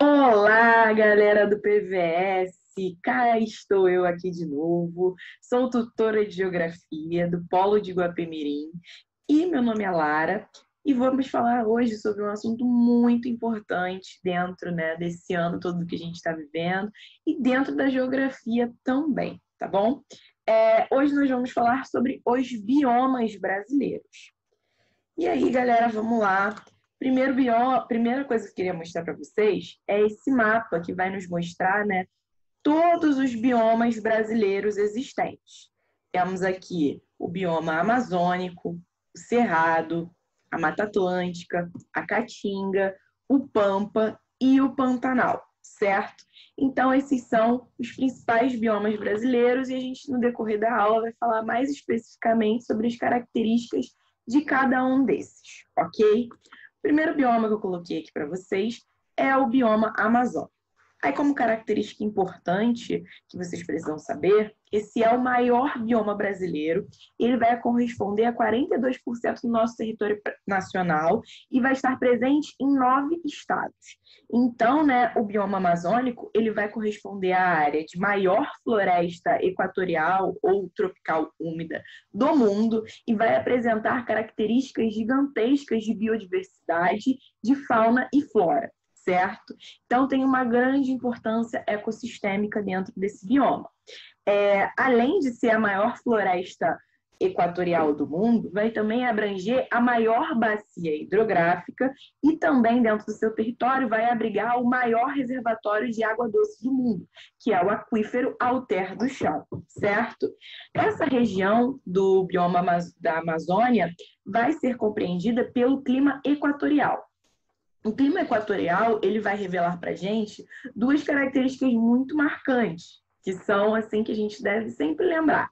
Olá, galera do PVS! Cá estou eu aqui de novo. Sou tutora de Geografia do Polo de Guapemirim e meu nome é Lara e vamos falar hoje sobre um assunto muito importante dentro, desse ano todo que a gente está vivendo e dentro da geografia também, tá bom? Hoje nós vamos falar sobre os biomas brasileiros. E aí, galera, vamos lá. Primeira coisa que eu queria mostrar para vocês é esse mapa que vai nos mostrar, todos os biomas brasileiros existentes. Temos aqui o bioma amazônico, o cerrado, a Mata Atlântica, a Caatinga, o Pampa e o Pantanal, certo? Então, esses são os principais biomas brasileiros e a gente, no decorrer da aula, vai falar mais especificamente sobre as características de cada um desses, ok? O primeiro bioma que eu coloquei aqui para vocês é o bioma amazônico. Aí, como característica importante que vocês precisam saber, esse é o maior bioma brasileiro, ele vai corresponder a 42% do nosso território nacional e vai estar presente em 9 estados. Então, o bioma amazônico, ele vai corresponder à área de maior floresta equatorial ou tropical úmida do mundo e vai apresentar características gigantescas de biodiversidade, de fauna e flora, certo? Então, tem uma grande importância ecossistêmica dentro desse bioma. Além de ser a maior floresta equatorial do mundo, vai também abranger a maior bacia hidrográfica e também dentro do seu território vai abrigar o maior reservatório de água doce do mundo, que é o aquífero Alter do Chão, certo? Essa região do bioma da Amazônia vai ser compreendida pelo clima equatorial. O clima equatorial, ele vai revelar para a gente duas características muito marcantes, que são assim que a gente deve sempre lembrar,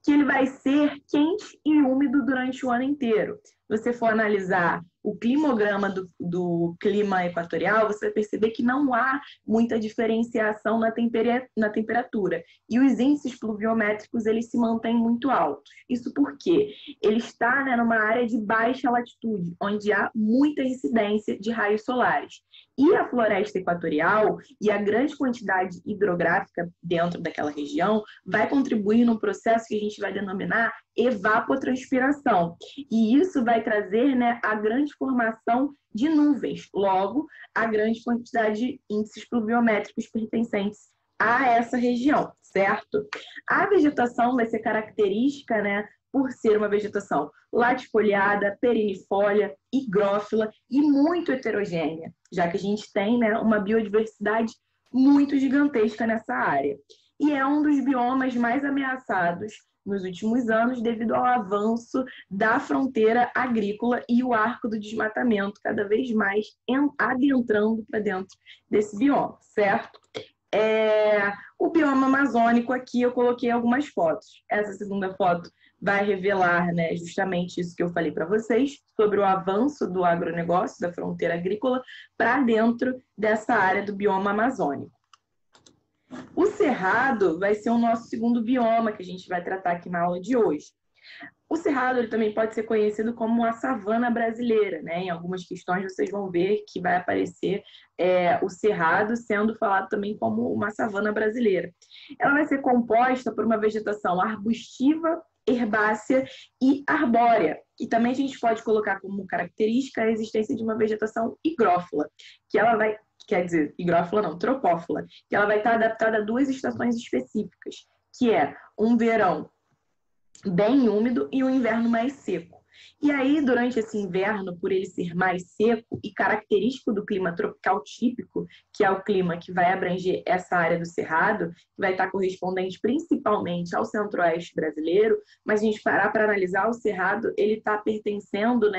que ele vai ser quente e úmido durante o ano inteiro. Se você for analisar o climograma do clima equatorial, você vai perceber que não há muita diferenciação na temperatura. E os índices pluviométricos, eles se mantêm muito altos. Isso porque ele está numa área de baixa latitude, onde há muita incidência de raios solares. E a floresta equatorial e a grande quantidade hidrográfica dentro daquela região vai contribuir num processo que a gente vai denominar evapotranspiração. E isso vai trazer a grande formação de nuvens, logo, a grande quantidade de índices pluviométricos pertencentes a essa região, certo? A vegetação vai ser característica, por ser uma vegetação latifoliada, perennifólia, higrófila e muito heterogênea, já que a gente tem uma biodiversidade muito gigantesca nessa área. E é um dos biomas mais ameaçados nos últimos anos devido ao avanço da fronteira agrícola e o arco do desmatamento cada vez mais adentrando para dentro desse bioma, certo? O bioma amazônico aqui eu coloquei algumas fotos. Essa segunda foto vai revelar justamente isso que eu falei para vocês, sobre o avanço do agronegócio, da fronteira agrícola, para dentro dessa área do bioma amazônico. O cerrado vai ser o nosso segundo bioma que a gente vai tratar aqui na aula de hoje. O cerrado ele também pode ser conhecido como a savana brasileira, Em algumas questões vocês vão ver que vai aparecer o cerrado sendo falado também como uma savana brasileira. Ela vai ser composta por uma vegetação arbustiva, herbácea e arbórea. E também a gente pode colocar como característica a existência de uma vegetação higrófila, que ela vai, quer dizer, higrófila não, tropófila, que ela vai estar adaptada a duas estações específicas, que é um verão bem úmido e um inverno mais seco. E aí, durante esse inverno, por ele ser mais seco e característico do clima tropical típico, que é o clima que vai abranger essa área do Cerrado, que vai estar correspondente principalmente ao centro-oeste brasileiro, mas a gente parar para analisar o Cerrado, ele está pertencendo,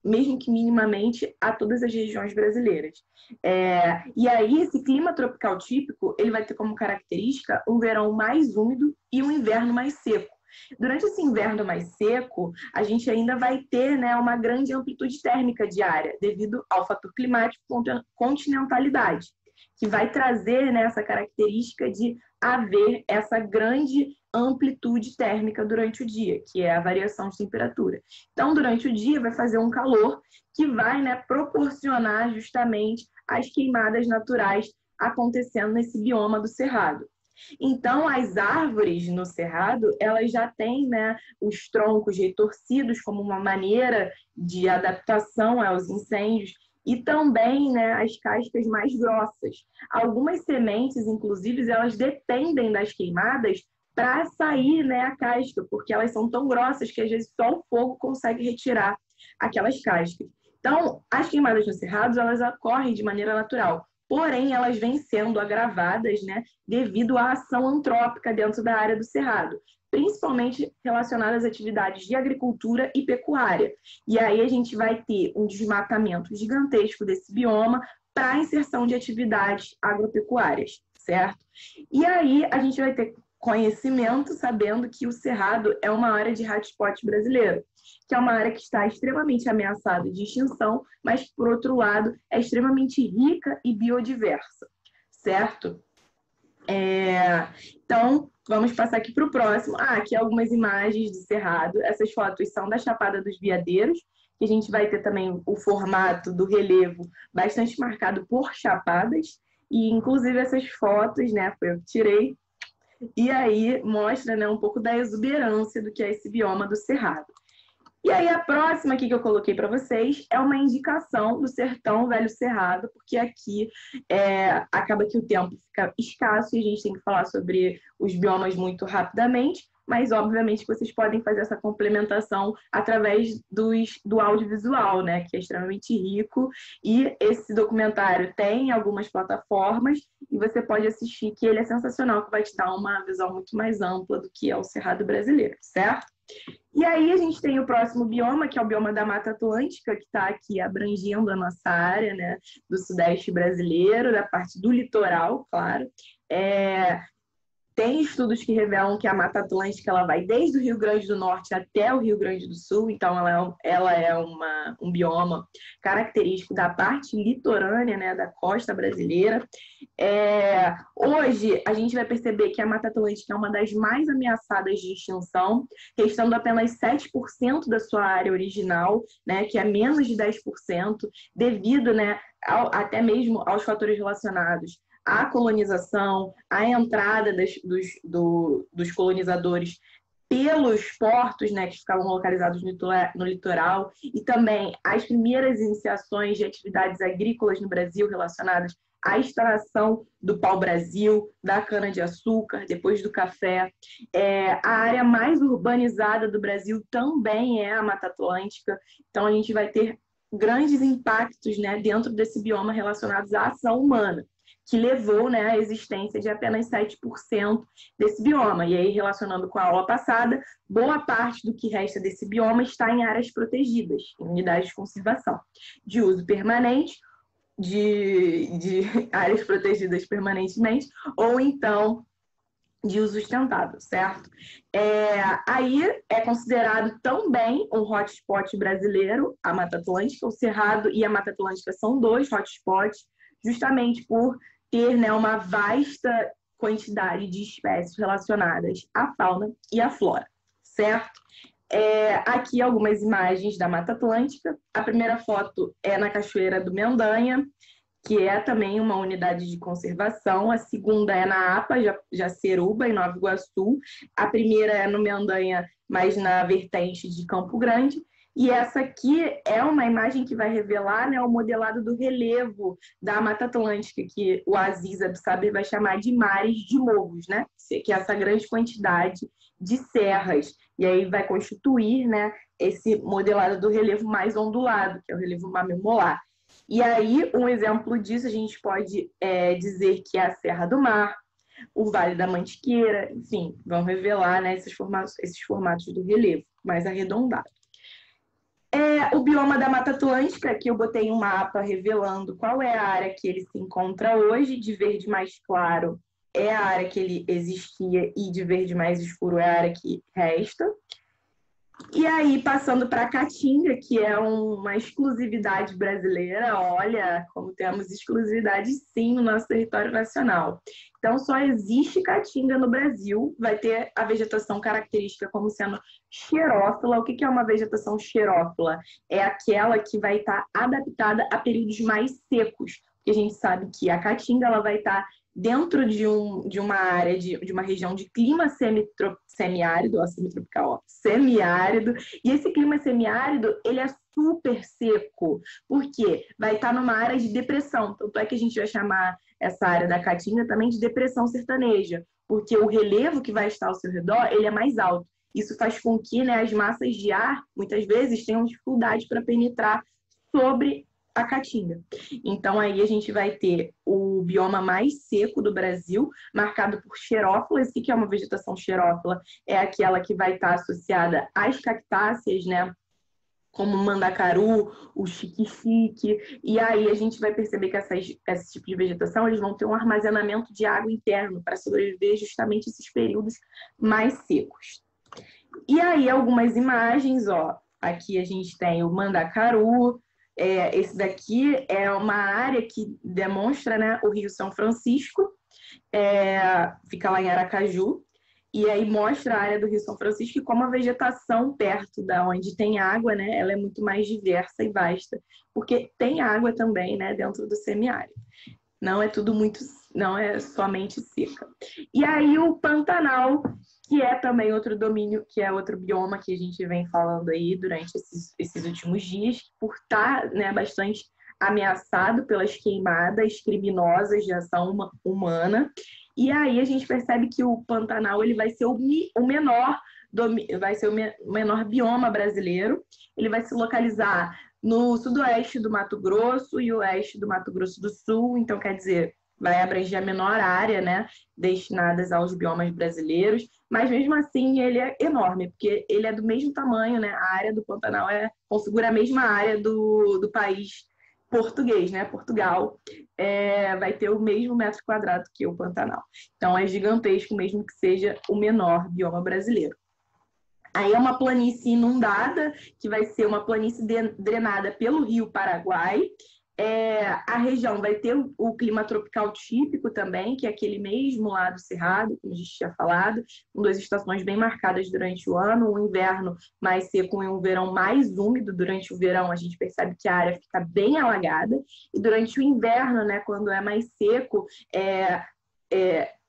mesmo que minimamente, a todas as regiões brasileiras. E aí, esse clima tropical típico, ele vai ter como característica um verão mais úmido e um inverno mais seco. Durante esse inverno mais seco, a gente ainda vai ter uma grande amplitude térmica diária, devido ao fator climático continentalidade, que vai trazer essa característica de haver essa grande amplitude térmica durante o dia, que é a variação de temperatura. Então, durante o dia, vai fazer um calor que vai, né, proporcionar justamente as queimadas naturais acontecendo nesse bioma do Cerrado. Então, as árvores no Cerrado, elas já têm, né, os troncos retorcidos como uma maneira de adaptação aos incêndios e também, né, as cascas mais grossas. Algumas sementes, inclusive, elas dependem das queimadas para sair, né, a casca, porque elas são tão grossas que às vezes só o fogo consegue retirar aquelas cascas. Então, as queimadas no Cerrado, elas ocorrem de maneira natural, porém elas vêm sendo agravadas, né, devido à ação antrópica dentro da área do Cerrado, principalmente relacionadas às atividades de agricultura e pecuária. E aí a gente vai ter um desmatamento gigantesco desse bioma para a inserção de atividades agropecuárias, certo? E aí a gente vai ter conhecimento sabendo que o Cerrado é uma área de hotspot brasileiro, que é uma área que está extremamente ameaçada de extinção, mas, por outro lado, é extremamente rica e biodiversa, certo? Então, vamos passar aqui para o próximo. Aqui algumas imagens do Cerrado. Essas fotos são da Chapada dos Veadeiros, que a gente vai ter também o formato do relevo bastante marcado por chapadas, e inclusive essas fotos, né, foi eu que tirei, e aí mostra, né, um pouco da exuberância do que é esse bioma do Cerrado. E aí a próxima aqui que eu coloquei para vocês é uma indicação do Sertão Velho Cerrado, porque aqui acaba que o tempo fica escasso e a gente tem que falar sobre os biomas muito rapidamente, mas obviamente vocês podem fazer essa complementação através do audiovisual, né, que é extremamente rico, e esse documentário tem algumas plataformas e você pode assistir, que ele é sensacional, que vai te dar uma visão muito mais ampla do que é o Cerrado brasileiro, certo? E aí a gente tem o próximo bioma, que é o bioma da Mata Atlântica, que está aqui abrangendo a nossa área, né, do sudeste brasileiro, da parte do litoral, claro. Tem estudos que revelam que a Mata Atlântica ela vai desde o Rio Grande do Norte até o Rio Grande do Sul, então ela é um bioma característico da parte litorânea, né, da costa brasileira. Hoje, a gente vai perceber que a Mata Atlântica é uma das mais ameaçadas de extinção, restando apenas 7% da sua área original, né, que é menos de 10%, devido, né, até mesmo aos fatores relacionados à colonização, à entrada dos colonizadores pelos portos, né, que ficavam localizados no litoral, e também as primeiras iniciações de atividades agrícolas no Brasil relacionadas à extração do pau-brasil, da cana-de-açúcar, depois do café. A área mais urbanizada do Brasil também é a Mata Atlântica, então a gente vai ter grandes impactos, né, dentro desse bioma relacionados à ação humana, que levou, né, à existência de apenas 7% desse bioma. E aí, relacionando com a aula passada, boa parte do que resta desse bioma está em áreas protegidas, em unidades de conservação, de uso permanente, de áreas protegidas permanentemente, ou então de uso sustentável, certo? Aí é considerado também um hotspot brasileiro, a Mata Atlântica. O Cerrado e a Mata Atlântica são dois hotspots, justamente por ter, né, uma vasta quantidade de espécies relacionadas à fauna e à flora, certo? Aqui algumas imagens da Mata Atlântica. A primeira foto é na Cachoeira do Mendanha, que é também uma unidade de conservação. A segunda é na APA, Jaceruba, em Nova Iguaçu. A primeira é no Mendanha, mas na vertente de Campo Grande. E essa aqui é uma imagem que vai revelar, né, o modelado do relevo da Mata Atlântica, que o Aziz Absaber vai chamar de mares de morros, né? Que é essa grande quantidade de serras. E aí vai constituir, né, esse modelado do relevo mais ondulado, que é o relevo mamimolar. E aí, um exemplo disso, a gente pode dizer que é a Serra do Mar, o Vale da Mantiqueira, enfim, vão revelar, né, esses formatos do relevo mais arredondado. O bioma da Mata Atlântica, aqui eu botei um mapa revelando qual é a área que ele se encontra hoje. De verde mais claro é a área que ele existia e de verde mais escuro é a área que resta. E aí, passando para a Caatinga, que é uma exclusividade brasileira, olha como temos exclusividade sim no nosso território nacional. Então, só existe Caatinga no Brasil, vai ter a vegetação característica como sendo xerófila. O que é uma vegetação xerófila? É aquela que vai estar adaptada a períodos mais secos, porque a gente sabe que a Caatinga ela vai estar dentro de uma área, de uma região de clima semiárido, ó, semitropical, ó, semiárido, e esse clima semiárido, ele é super seco, porque vai estar numa área de depressão, tanto é que a gente vai chamar essa área da Caatinga também de depressão sertaneja, porque o relevo que vai estar ao seu redor, ele é mais alto. Isso faz com que, né, as massas de ar, muitas vezes, tenham dificuldade para penetrar sobre a Caatinga. Então, aí a gente vai ter o bioma mais seco do Brasil, marcado por xerófilas. O que é uma vegetação xerófila? É aquela que vai estar associada às cactáceas, né? Como o mandacaru, o xique-xique. E aí a gente vai perceber que esse tipo de vegetação eles vão ter um armazenamento de água interno para sobreviver justamente esses períodos mais secos. E aí algumas imagens, ó. Aqui a gente tem o mandacaru. Esse daqui é uma área que demonstra, né, o Rio São Francisco, fica lá em Aracaju, e aí mostra a área do Rio São Francisco e como a vegetação perto da onde tem água, né, ela é muito mais diversa e vasta, porque tem água também, né, dentro do semiárido. Não é tudo muito, não é somente seca. E aí o Pantanal, que é também outro domínio, que é outro bioma que a gente vem falando aí durante esses últimos dias, por estar, né, bastante ameaçado pelas queimadas criminosas de ação humana. E aí a gente percebe que o Pantanal ele vai ser o menor, vai ser o menor bioma brasileiro. Ele vai se localizar no sudoeste do Mato Grosso e oeste do Mato Grosso do Sul, então quer dizer, vai abranger a menor área, né, destinadas aos biomas brasileiros, mas mesmo assim ele é enorme, porque ele é do mesmo tamanho, né, a área do Pantanal configura a mesma área do país português, né, Portugal, vai ter o mesmo metro quadrado que o Pantanal. Então é gigantesco, mesmo que seja o menor bioma brasileiro. Aí é uma planície inundada, que vai ser uma planície drenada pelo rio Paraguai. A região vai ter o clima tropical típico também, que é aquele mesmo lá do Cerrado, como a gente tinha falado, com duas estações bem marcadas durante o ano, um inverno mais seco e um verão mais úmido. Durante o verão a gente percebe que a área fica bem alagada, e durante o inverno, né, quando é mais seco,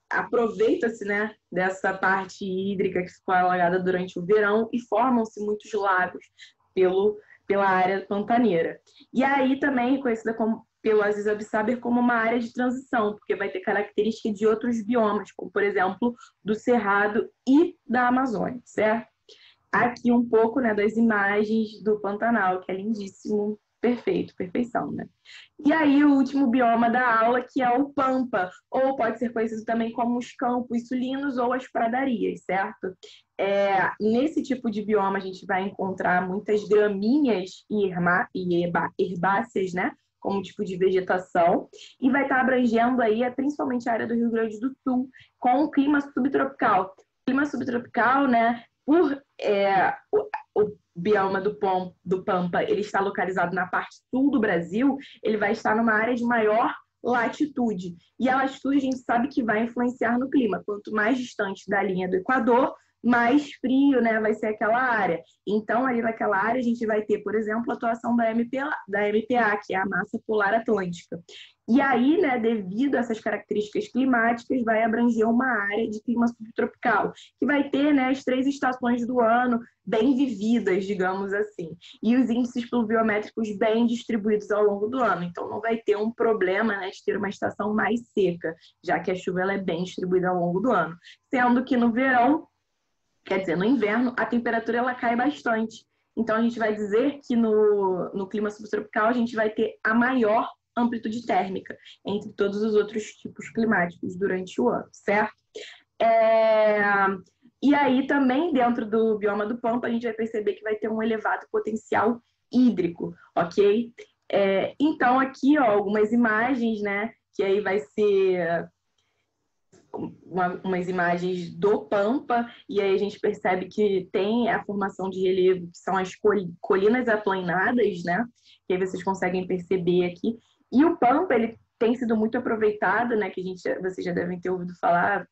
aproveita-se, né, dessa parte hídrica que ficou alagada durante o verão e formam-se muitos lagos pela área pantaneira. E aí também reconhecida pelo Aziz Absaber como uma área de transição, porque vai ter características de outros biomas, como, por exemplo, do Cerrado e da Amazônia, certo? Aqui um pouco, né, das imagens do Pantanal, que é lindíssimo, perfeito, perfeição, né? E aí o último bioma da aula, que é o Pampa, ou pode ser conhecido também como os campos sulinos ou as pradarias, certo? Nesse tipo de bioma a gente vai encontrar muitas gramíneas e herbáceas, né? Como tipo de vegetação, e vai estar abrangendo aí principalmente a área do Rio Grande do Sul, com o clima subtropical. O clima subtropical, né, o bioma do Pampa ele está localizado na parte sul do Brasil, ele vai estar numa área de maior latitude. E a latitude a gente sabe que vai influenciar no clima. Quanto mais distante da linha do Equador, mais frio, né, vai ser aquela área. Então, ali naquela área, a gente vai ter, por exemplo, a atuação da MPA, que é a Massa Polar Atlântica. E aí, né, devido a essas características climáticas, vai abranger uma área de clima subtropical, que vai ter, né, as 3 estações do ano bem vividas, digamos assim, e os índices pluviométricos bem distribuídos ao longo do ano. Então, não vai ter um problema, né, de ter uma estação mais seca, já que a chuva ela é bem distribuída ao longo do ano. Sendo que no verão, quer dizer, no inverno, a temperatura ela cai bastante. Então, a gente vai dizer que no clima subtropical a gente vai ter a maior amplitude térmica entre todos os outros tipos climáticos durante o ano, certo? E aí também dentro do bioma do Pampa a gente vai perceber que vai ter um elevado potencial hídrico, ok? Então aqui, ó, algumas imagens, né, que aí vai ser umas imagens do Pampa, e aí a gente percebe que tem a formação de relevo, que são as colinas aplainadas, né? Que aí vocês conseguem perceber aqui. E o Pampa, ele tem sido muito aproveitado, né? Que vocês já devem ter ouvido falar,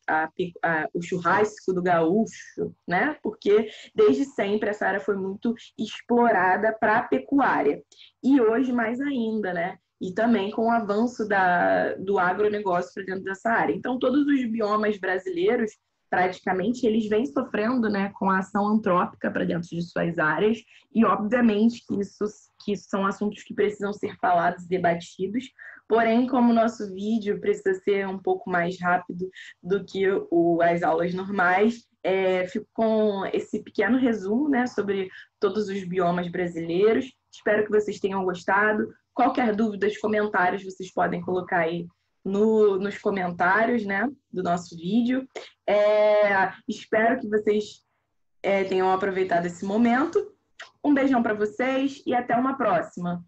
o churrasco do gaúcho, né? Porque desde sempre essa área foi muito explorada para a pecuária. E hoje mais ainda, né? E também com o avanço do agronegócio para dentro dessa área. Então, todos os biomas brasileiros, praticamente, eles vêm sofrendo, né, com a ação antrópica para dentro de suas áreas, e obviamente que isso são assuntos que precisam ser falados e debatidos, porém, como o nosso vídeo precisa ser um pouco mais rápido do que as aulas normais, fico com esse pequeno resumo, né, sobre todos os biomas brasileiros. Espero que vocês tenham gostado. Qualquer dúvida, comentários, vocês podem colocar aí nos comentários, né, do nosso vídeo. Espero que vocês tenham aproveitado esse momento. Um beijão para vocês e até uma próxima.